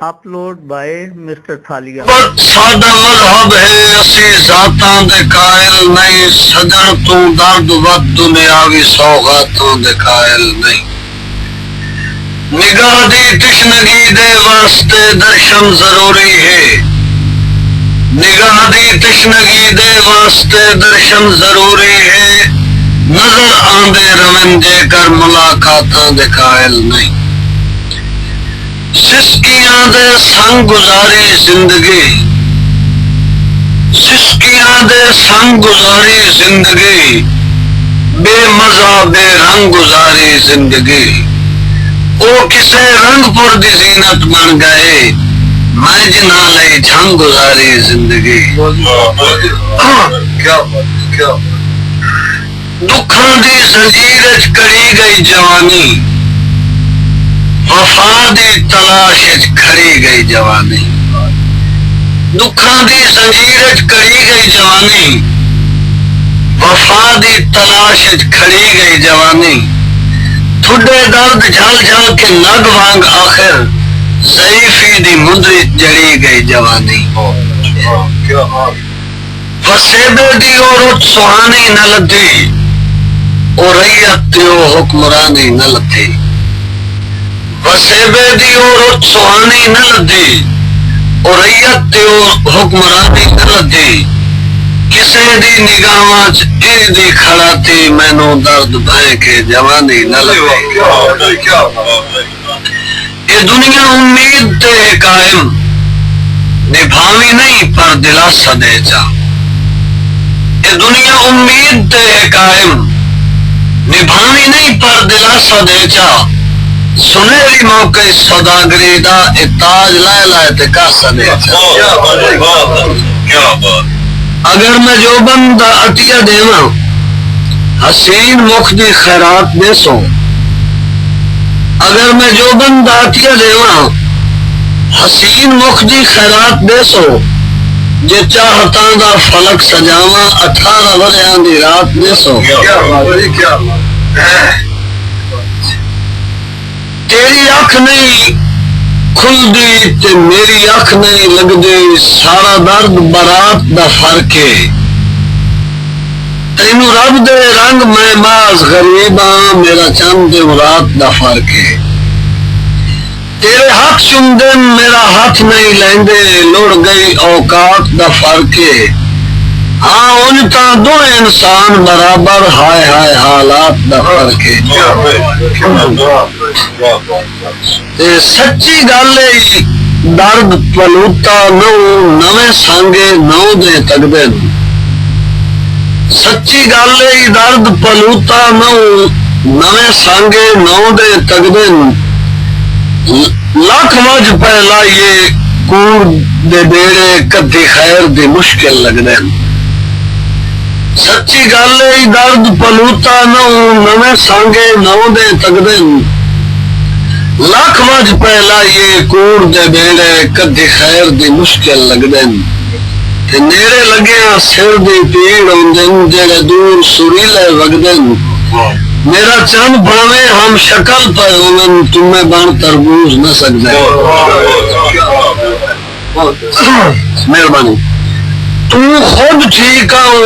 upload by Mr. Thalia. ساڈا مذہب ہے اسی ذاتاں دے قائل نہیں، سجن تو درد ود دنیاوی سوغاتاں دے قائل نہیں، نگاہ دی تشنگی دے واسطے درشن ضروری ہے، نگاہ دی تشنگی دے واسطے درشن ضروری ہے، نظر آندے روین جے کر ملاقاتاں دے قائل نہیں، سسکیاں دے سنگ گزاری زندگی، سسکیاں دے سنگ گزاری زندگی، بے مزہ بے رنگ گزاری زندگی، او کسے رنگ پر دی زینت بن گئے، میں جنا لئی جھنگ گزاری زندگی، دکھاں دی زنجیر اچ کڑی گئی جوانی، وفا دی تلاش اچ کھڑی گئی جوانی، دکھاں دی زنجیر اچ کڑی گئی جوانی، وفا دی تلاش اچ کھڑی گئی جوانی، تھڈے درد جھل جھل کے نگ وانگ آخر ضعیفی دی مندری جڑی گئی جوانی، وسیبے دی او رت سہانی نہ لدھی، او ریت تے او حکمرانی نہ لدھی، وسیبے دی او رت سہانی نہ لدھی، او ریت تے او حکمرانی نہ لدھی، کسے دی نگاہاں چ دی کھڑا تھی مینوں درد بھے کے جوانی نہ لدھی، اے دنیا امید تے قائم، نبھاوی نہیں پر دلاسا دے جا، اے دنیا امید تے قائم، نبھاوی نہیں پر دلاسا دے جا، سنہری موقع سوداگری دا اے تاج لائے لائے تے کاسا دے جا، اگر میں جو بندہ عطیہ دیواں حسین مخ دی خیرات دے سو، اگر میں جو بندہ عطیہ دیواں حسین مخ دی خیرات دے سو، جے چاہتاں دا فلک سجاواں 18 وریاں دی رات دے سو، تیری اکھ نہیں کھلدی تے میری اکھ نہیں لگدی، سارا درد برات دا فرق ہے، تینوں رب دے رنگ میں باز غریباں، میرا چند دے مراد دا فرق ہے، تیرے ہاتھ چومدے میرا ہاتھ نہیں لیندے، لڑ گئی اوقات دا فرق ہے، ہاں ان تا دو انسان برابر، ہائے ہائے حالات دا فرق ہے، تے سچی گل ہے درد پلوتا نو نویں سانگے نو دے تکدے، سچی گل ہے درد پلوتا نو نویں سانگے نو دے تکدے، لاکھ وج پہلا یہ کوڑ دے بیڑے کدی خیر دی مشکل لگدے، سچی گل ہے درد پلوتا نو نویں سانگے نو دے تکدے، لاکھ وج پہلا یہ کوڑ دے بیڑے کدی خیر دی مشکل لگدے، تے نیڑے لگیاں سر دی پیڑ ہوندن جڑے دور سریلے وگدن، میرا چند بھاویں ہم شکل پہ ہومن تمہیں بان تربوز نہ سکدے، مہربانی تو خود ٹھیک آؤ،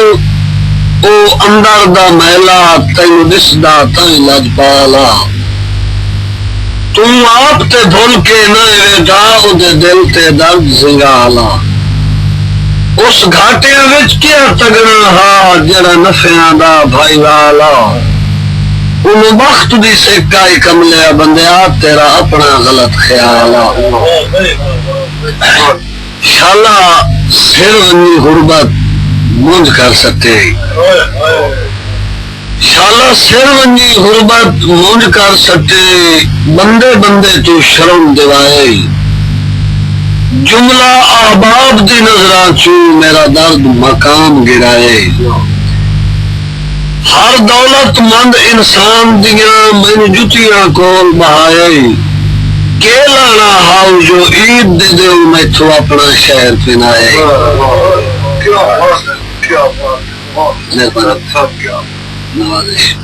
او اندر دا میلا تینو دسدا تائیں لج پالا، تم آپ تے بھول کے نہ ویٹا او دے دل تے درد زنگالا، اس گھاٹیاں وچ کیا تگنا ہا جڑا نفیاں دا بھائی والا، انہوں وقت دی سکائی کملیا بندیا تیرا اپنا غلط خیالا، شالا سر ونی غربت مونج کر سکتے، شالا سر ونی غربت مونج کر سکتے، بندے بندے تو شرم دیوائے، جملہ احباب دی نظران چو میرا درد مقام گرائے، ہر دولت مند انسان دیاں میں جتیاں کول بہائے، کے لانا ہاؤ جو عید دے دیو میں تو اپنا شہر پنائے، نوازش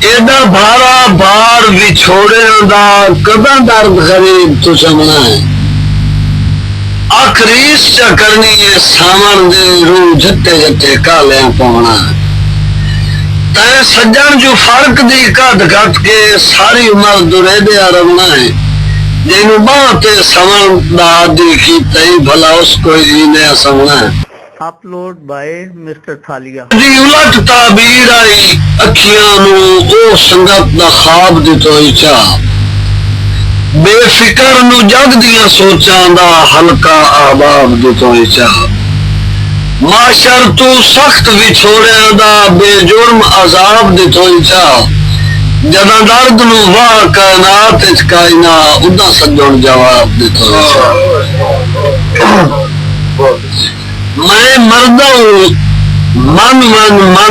ایڈا بھارا بار وچھوڑیاں دا کداں درد غریب تو چمنا ہے آخریس چا کرنی ہے سامن دے روح جتے جتے کالیاں پونا تے سجن جو فرق دی کٹ کٹ کے ساری عمر درے دیا رمنا ہے جنوں باں تے سمن دا دی کی تئی بھلا اس کو جینے سمنا ہے upload by Mr. Thalia. دی الٹ تعبیر آئی اکھیاں نو او سنگت دا خواب دی توئی چاہ بے فکر نو جگ دیا سوچاں دا ہلکا احباب دی توئی چاہ معاشر تو سخت وچھوڑیاں دا بے جرم عذاب دی توئی چاہ جداں درد نو واہ کائنات اچ کائنا ادا سجن جواب دی توئی چاہ میں مردہ ہوں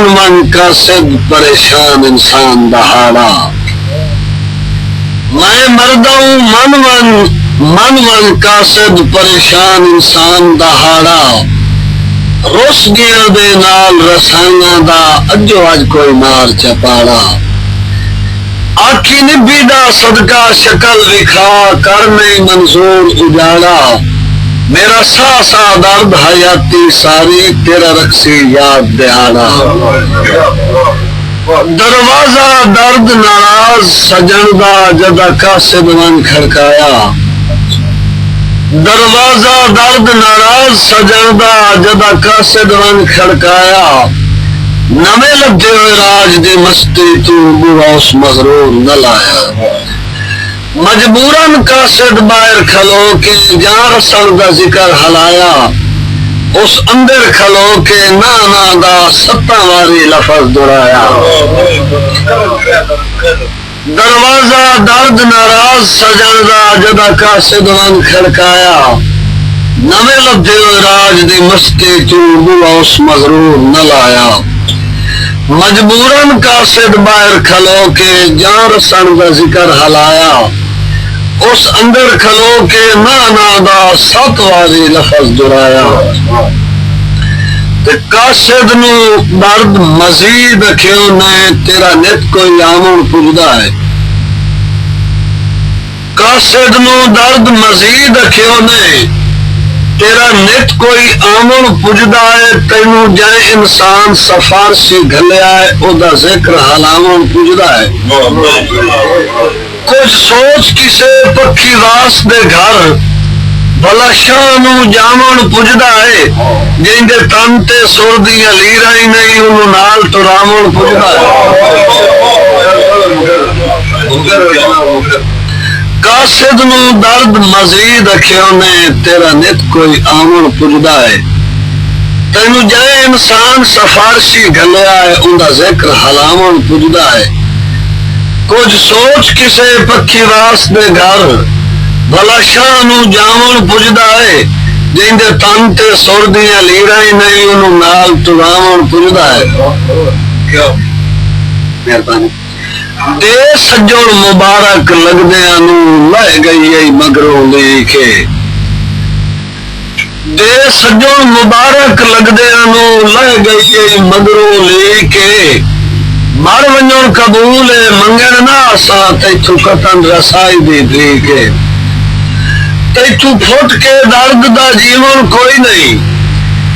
من کا صد پریشان انسان دہاڑا میں مردہ ہوں من کا صد پریشان انسان دہاڑا رس گیا دے نال رسانہ دا اجو اج کوئی مار چپاڑا آکھی نبی دا صدقہ شکل وکھا کر نہیں منظور اجاڑا میرا سا درد حیاتی ساری تیرا رکسی یاد دہاڑا دروازہ درد ناراض سجن دا جدا قاصد من کھڑکایا دروازہ درد ناراض سجن دا جدا قاصد من کھڑکایا نویں لگے ہوئے راج دی مستی تو بوا اس مغرور نہ لایا مجبوراً قاصد باہر کھلو کے جان رسل دا ذکر ہلایا اس اندر کھلو کے نانا دا ستاں واری لفظ درایا دروازہ درد ناراض سجن دا جدا قاصد من کھڑکایا نویں لبھے ہوئے راج دی مستی تو بوا اس مغرور نہ لایا مجبوراً قاصد باہر کھلو کے جان رسل دا ذکر ہلایا اس اندر کھلو کے نانا دا ست واری لفظ درایا تے قاصد نو درد مزید کیوں نے تیرا نت کوئی آمن پجدا ہے قاصد نو درد مزید کیوں نے تیرا نت کوئی آمن پجدا ہے تینو جائے انسان سفارسی گھلیا ہے او دا ذکر حلامن پجدا ہے کچھ سوچ کسے پکھی واس دے گھر بھلا شانو جامن پجدا ہے جن دے تن تے سر دیاں لیراں ہی نہیں انہوں نال تو رامن پجدا ہے قاصد نو درد مزید اکھیوں نے تیرا نت کوئی آمن پجدا ہے تینو جائے انسان سفارشی گھلیا ہے ان دا ذکر حلامن پجدا ہے کچھ سوچ کسے پکھی واس دے گھر بھلا شانو جامن پجدا ہے جن دے تن تے سر دیاں لیراں ہی نہیں انہوں نال تو رامن پجدا ہے مہربانی دے سجن مبارک لگدیاں نو لہ گئی ای مگروں لے کے دے سجن مبارک لگدیاں نو لہ گئی ای مگروں لے کے مر ونجن قبول منگن نہ آسا تیتھو قطن رسائی دی دے کے تیتھو پھٹ کے درد دا جیون کوئی نہیں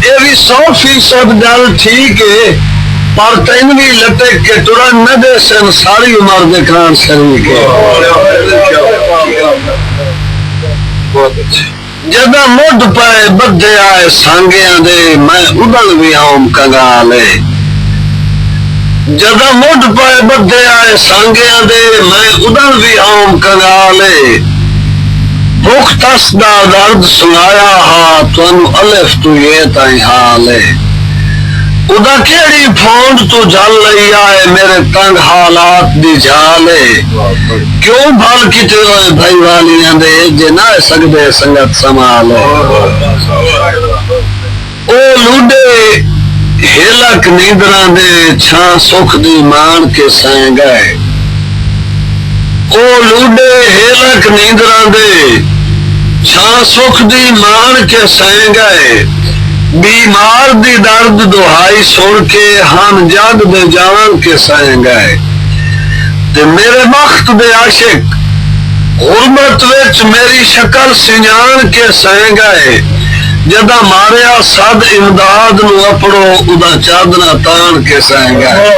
یہ بھی 100% گل ٹھیک ہے پر تین بھی لٹک کے ترن نہ دے سن ساری عمر دے کان سری کے جدہ مڈ پائے بدھے آئے سانگیاں دے میں ادل بھی آؤں کنگالے جدہ مڈ پائے بدھے آئے سانگیاں دے میں ادل بھی آؤں کنگالے بھوک تس دا درد سنایا ہا تو انو الف تو یہ تائیں حالے ادا کیڑی پھونڈ تو جل لئی آئے میرے تنگ حالات دی جھالے کیوں بھال کتے ہوئے بھائی والیاں دے جے نہ سکدے سنگت سمالے او لوڈے ہیلک نیندراں دے چھاں سکھ دی مان کے سائیں گئے او لوڈے ہیلک نیندراں دے چھاں سکھ دی مان کے سائیں گئے بیمار دی درد دہائی سن کے ہم جگ دے جان کے سائیں گئے تے میرے بخت دے عاشق غربت وچ میری شکل سنجان کے سائیں گئے جدا ماریا صد امداد نو اپڑو ادا چادنا تان کے سائیں گئے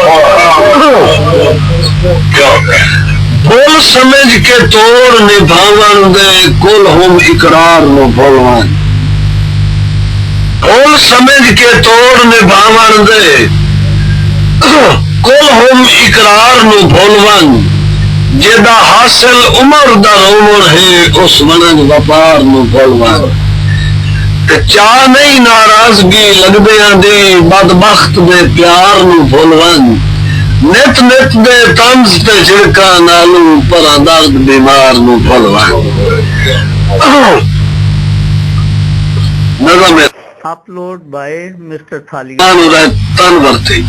بول سمجھ کے توڑ نبھاون دے کل ہم اقرار نو بھولوان بول سمجھ کے توڑ نبھاون دے کل ہم اقرار نو بھولوان جدا حاصل عمر دا رومر ہے اس ونج وپار نو بھولوان تے چاہ نہیں ناراضگی لگدیاں دی بدبخت دے پیار نو بھولوان نت نت دے طنز تے جھڑکا نالو پر درد بیمار نو بھولوان نظم Upload by Mr. Thalia. تن ورتی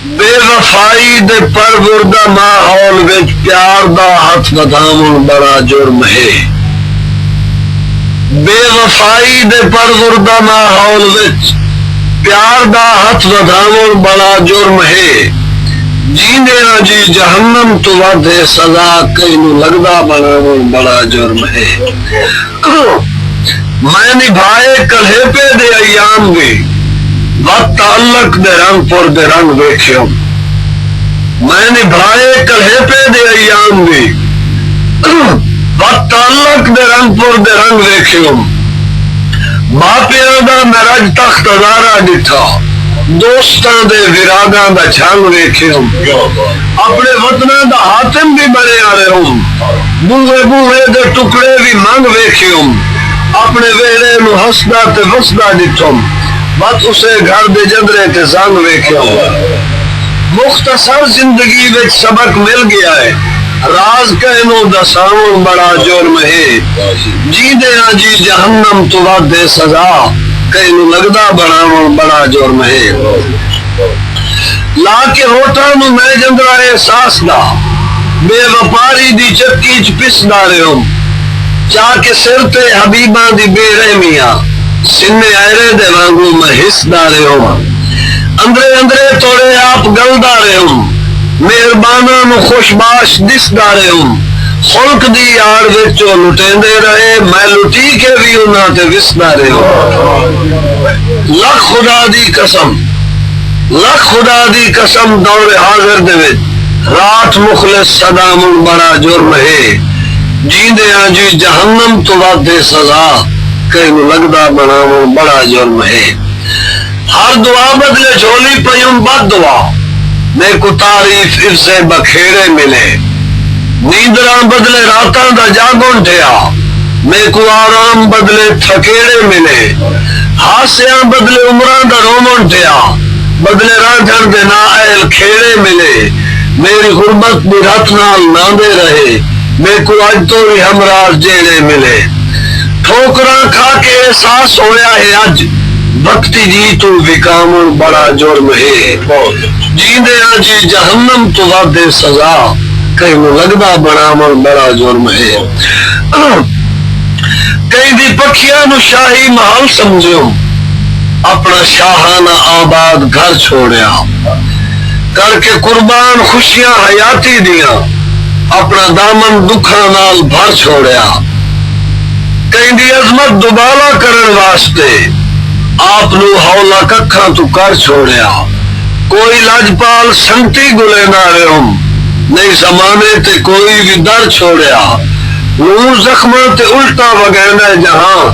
بے وفائی دے پروردہ ماحول وچ پیار دا ہاتھ بدھاون بڑا جرم ہے بے وفائی دے پروردہ ماحول وچ پیار دا ہاتھ بدھاون بڑا جرم ہے جیندے جی جہنم تو ودے سزا کینو لگدا بناون بڑا جرم ہے میں نبھائے کلہے پہ دے ایام گئی وقت تعلق دے رنگ پر دے رنگ ویکھیوں میں نبھائے کلہے پہ دے ایام گئی وقت تعلق دے رنگ پر دے رنگ ویکھیوں باپیاں دا مرج تخت ادارہ ڈٹھا دوستاں دے ویراداں دا چھنگ ویکھیوں اپنے وطناں دا حاتم بھی بنے آ رہے ہوں بوہے بوہے دے ٹکڑے بھی منگ ویکھیوں اپنے ویڑے نو ہسدا تے وسدا ڈٹھوں بات اسے گھر دے جندرے تے زنگ ویکھیوں مختصر زندگی وچ سبق مل گیا ہے راز کہنو دساون بڑا جرم ہے جیندے ہاں جی جہنم تو ودے سزا کہنو لگدا بناون بڑا جرم ہے لا کے ہوٹاں نو میں جندرا احساس دا بے وپاری دی چکی چ پس دا رہوں چاہ کے سر تے حبیباں دی بے رحمیاں سنے آئرے دے وانگو میں حس دا رہوں اندرے اندرے توڑے آپ گل دا رہوں مہربانہ نو خوشباش دس دا رہوں خلق دی آڑ وچو لٹیں دے رہے میں لٹی کے بھی انہاں تے وس دا رہوں لکھ خدا دی قسم دور حاضر دے وچ رات مخلص صدامن بڑا جرم ہے جیندے ہاں جی جہنم تو ودے سزا کہیں لگدا بناون بڑا جرم ہے ہر دعا بدلے جھولی پیوں بد دعا میں کو تعریف سے بکھیرے ملے نیندراں بدلے راتاں دا جاگون ٹھیا میں کو آرام بدلے تھکیڑے ملے ہاسیاں بدلے عمراں دا رومن ٹھیا بدلے رانجھن دے نائل کھیڑے ملے میری غربت بھی رات نال ناندے رہے میں کو اج تو بھی ہمراہ جیڑے ملے ٹھوکراں کھا کے احساس ہویا ہے اج وقتی جی تو وکامن بڑا جرم ہے جیندے ہاں جی جہنم تو ودے سزا کہیں لگدا بناون بڑا جرم ہے کہیں دی پکھیاں نو شاہی محل سمجھوں اپنا شاہانہ آباد گھر چھوڑیا کر کے قربان خوشیاں حیاتی دیاں اپنا دامن دکھاں نال بھر چھوڑیا کہیں دی عظمت دوبالا کرن واسطے آپ نو ہولا ککھاں تو کر چھوڑیا کوئی لاجپال سنتی گلے نہ رہوں نہیں زمانے تے کوئی بھی در چھوڑیا نور زخماں تے الٹا وگینا جہاں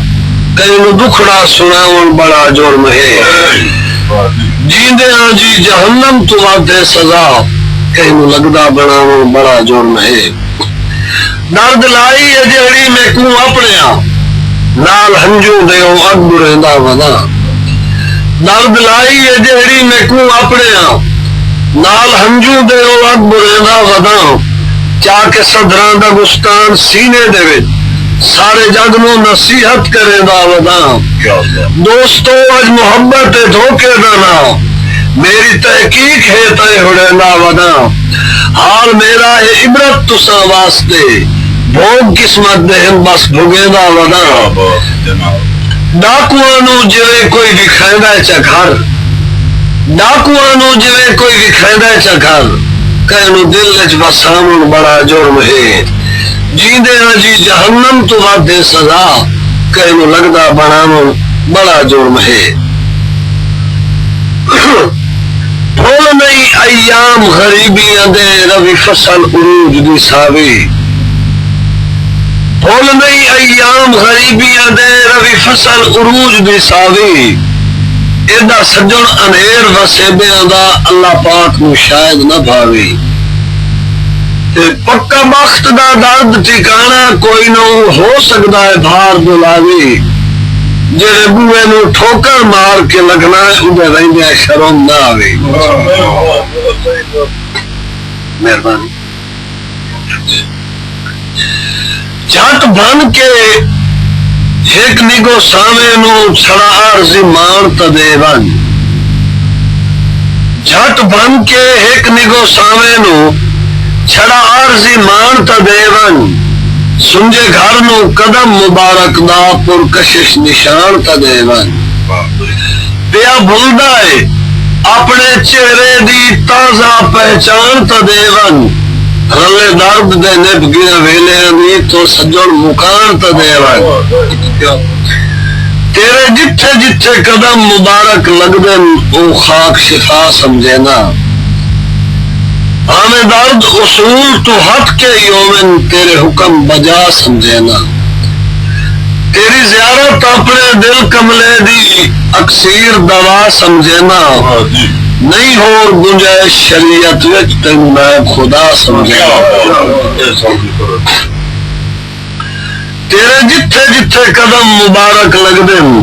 کہیں نو دکھڑا سناون بڑا جرم ہے جیندے ہاں جی جہنم تو ودے سزا کہیں نو لگدا بناون بڑا جرم ہے درد لائی ہے جہڑی میں کو اپنیا نال ہنجو دیو اگ رہندا ودا درد لائی ہے جہڑی میں کو اپنیا نال ہنجو دیو اگ رہندا ودا چاہ کے صدراں دا گستان سینے دے وچ سارے جگ نو نصیحت کریندا ودا دوستو اج محبت دھوکے دا نا میری تحقیق ہے تے ہڑیندا ودا حال میرا ہے عبرت تساں واسطے بھوگ قسمت دہن بس بھگیندا ودا ڈاکواں نو جویں کوئی وکھیندا چا گھر ڈاکواں نو جویں کوئی وکھیندا چا گھر کہنو دل وچ وساون بڑا جرم ہے جیندے ہاں جی جہنم تو وعدے سزا کہنو لگدا بناون بڑا جرم ہے بھول نہیں ایام غریبیاں دے روی فصل عروج دی ساوی بھول نہیں ایام غریبیاں دے روی فصل عروج دی ساوی ایڈا سجن انیر وسیبیاں دا اللہ پاک نو شاید نہ بھاوی تے پکا بخت دا درد ٹھکانا کوئی نہ ہو سکتا ہے بھار دلاوی جڑے بوئے نو ٹھوکر مار کے لگنا ہے اندر رہندے شرم نہ آوے مہربانی جھٹ بن کے ایک نگو سامے نو چھڑا عارضی مان تدے ون جھٹ بن کے ایک نگو سامے نو چھڑا عارضی مان تدے ون سنجے گھر نو قدم مبارک دا پرکشش نشان تدے ون پیا بھولدا ہے اپنے چہرے دی تازہ پہچان تدے ون رلے درد دے نبگیاں ویلیاں دی تو سجن مکان تدے ون تیرے جتھے جتھے قدم مبارک لگدن او خاک شفا سمجھے نا آمے درد اصول تو ہٹ کے یومن تیرے حکم بجا سمجھے نا تیری زیارت اپنے دل کملے دی اکثیر دوا سمجھے نا نہیں ہو گنجائش شریعت وچ تینوں میں خدا سمجھے تیرے جتھے جتھے قدم مبارک لگدن